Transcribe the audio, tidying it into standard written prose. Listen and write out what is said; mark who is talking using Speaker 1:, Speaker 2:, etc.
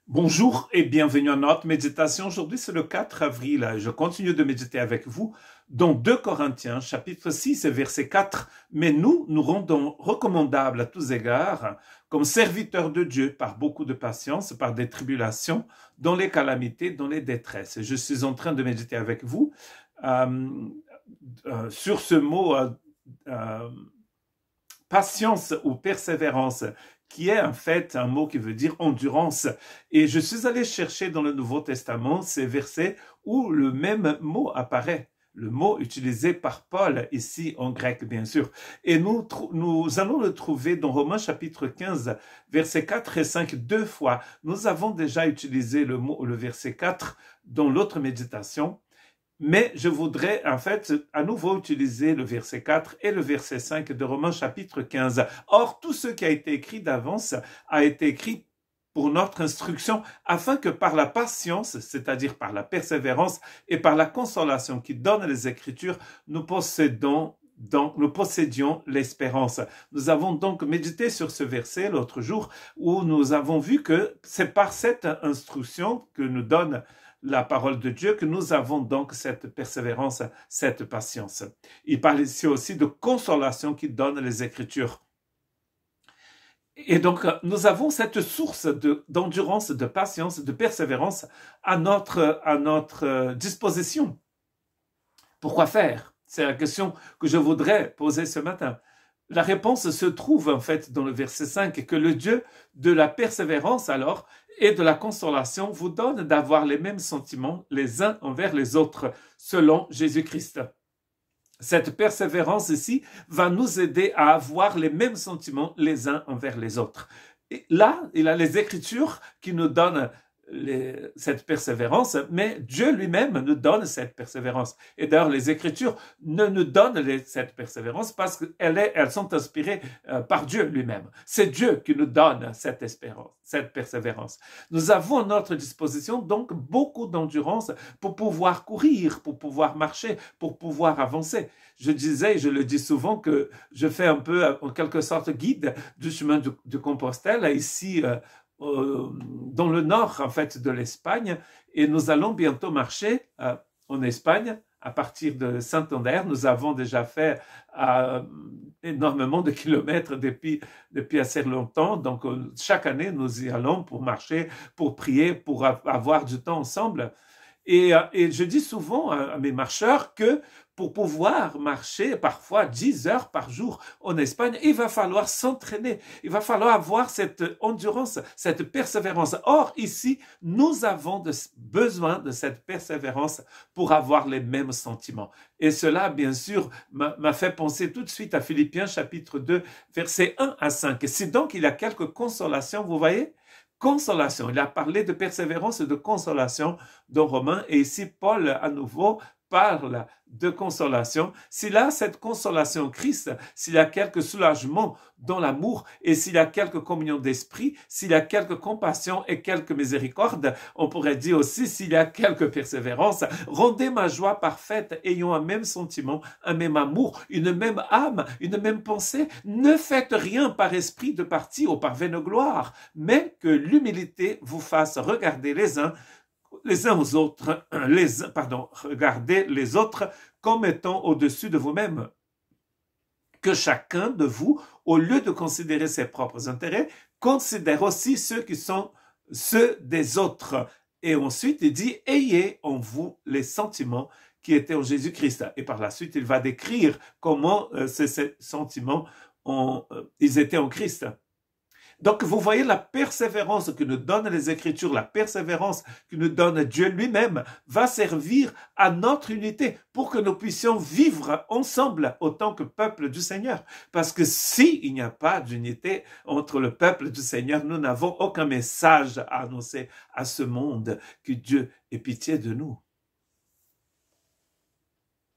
Speaker 1: Bonjour et bienvenue à notre méditation. Aujourd'hui, c'est le 4 avril. Je continue de méditer avec vous dans 2 Corinthiens, chapitre 6, verset 4. Mais nous rendons recommandables à tous égards, comme serviteurs de Dieu, par beaucoup de patience, par des tribulations, dans les calamités, dans les détresses. Je suis en train de méditer avec vous sur ce mot patience ou persévérance, qui est en fait un mot qui veut dire endurance. Et je suis allé chercher dans le Nouveau Testament ces versets où le même mot apparaît. Le mot utilisé par Paul, ici en grec bien sûr. Et nous allons le trouver dans Romains chapitre 15, versets 4 et 5 deux fois. Nous avons déjà utilisé le verset 4 dans l'autre méditation. Mais je voudrais en fait à nouveau utiliser le verset 4 et le verset 5 de Romains chapitre 15. Or, tout ce qui a été écrit d'avance a été écrit pour notre instruction, afin que par la patience, c'est-à-dire par la persévérance et par la consolation qui donne les Écritures, nous possédions l'espérance. Nous avons donc médité sur ce verset l'autre jour où nous avons vu que c'est par cette instruction que nous donne la parole de Dieu que nous avons donc cette persévérance, cette patience. Il parle ici aussi de consolation qui donne les Écritures. Et donc, nous avons cette source d'endurance, de patience, de persévérance à notre disposition. Pourquoi faire? C'est la question que je voudrais poser ce matin. La réponse se trouve en fait dans le verset 5, que le Dieu de la persévérance alors et de la consolation vous donne d'avoir les mêmes sentiments les uns envers les autres, selon Jésus-Christ. Cette persévérance ici va nous aider à avoir les mêmes sentiments les uns envers les autres. Et là, il a les Écritures qui nous donnent cette persévérance, mais Dieu lui-même nous donne cette persévérance. Et d'ailleurs, les Écritures ne nous donnent cette persévérance parce qu'elles sont inspirées par Dieu lui-même. C'est Dieu qui nous donne cette espérance, cette persévérance. Nous avons à notre disposition donc beaucoup d'endurance pour pouvoir courir, pour pouvoir marcher, pour pouvoir avancer. Je disais, je le dis souvent, que je fais un peu, en quelque sorte, guide du chemin de Compostelle, ici, dans le nord en fait de l'Espagne, et nous allons bientôt marcher en Espagne à partir de Santander. Nous avons déjà fait énormément de kilomètres depuis assez longtemps, donc chaque année nous y allons pour marcher, pour prier, pour avoir du temps ensemble. Et je dis souvent à mes marcheurs que pour pouvoir marcher parfois 10 heures par jour en Espagne, il va falloir s'entraîner, il va falloir avoir cette endurance, cette persévérance. Or, ici, nous avons besoin de cette persévérance pour avoir les mêmes sentiments. Et cela, bien sûr, m'a fait penser tout de suite à Philippiens chapitre 2, versets 1 à 5. Et si donc il y a quelques consolations, vous voyez, consolation. Il a parlé de persévérance et de consolation dans Romains. Et ici, Paul, à nouveau, parle de consolation. S'il a cette consolation Christ, s'il y a quelque soulagement dans l'amour et s'il y a quelque communion d'esprit, s'il y a quelque compassion et quelque miséricorde, on pourrait dire aussi s'il y a quelque persévérance, rendez ma joie parfaite ayant un même sentiment, un même amour, une même âme, une même pensée. Ne faites rien par esprit de parti ou par vaine gloire, mais que l'humilité vous fasse regarder les uns aux autres, regardez les autres comme étant au-dessus de vous-même. Que chacun de vous, au lieu de considérer ses propres intérêts, considère aussi ceux qui sont ceux des autres. Et ensuite, il dit, ayez en vous les sentiments qui étaient en Jésus-Christ. Et par la suite, il va décrire comment ces sentiments ils étaient en Christ. Donc, vous voyez la persévérance que nous donnent les Écritures, la persévérance que nous donne Dieu lui-même va servir à notre unité pour que nous puissions vivre ensemble autant que peuple du Seigneur. Parce que s'il n'y a pas d'unité entre le peuple du Seigneur, nous n'avons aucun message à annoncer à ce monde, que Dieu ait pitié de nous.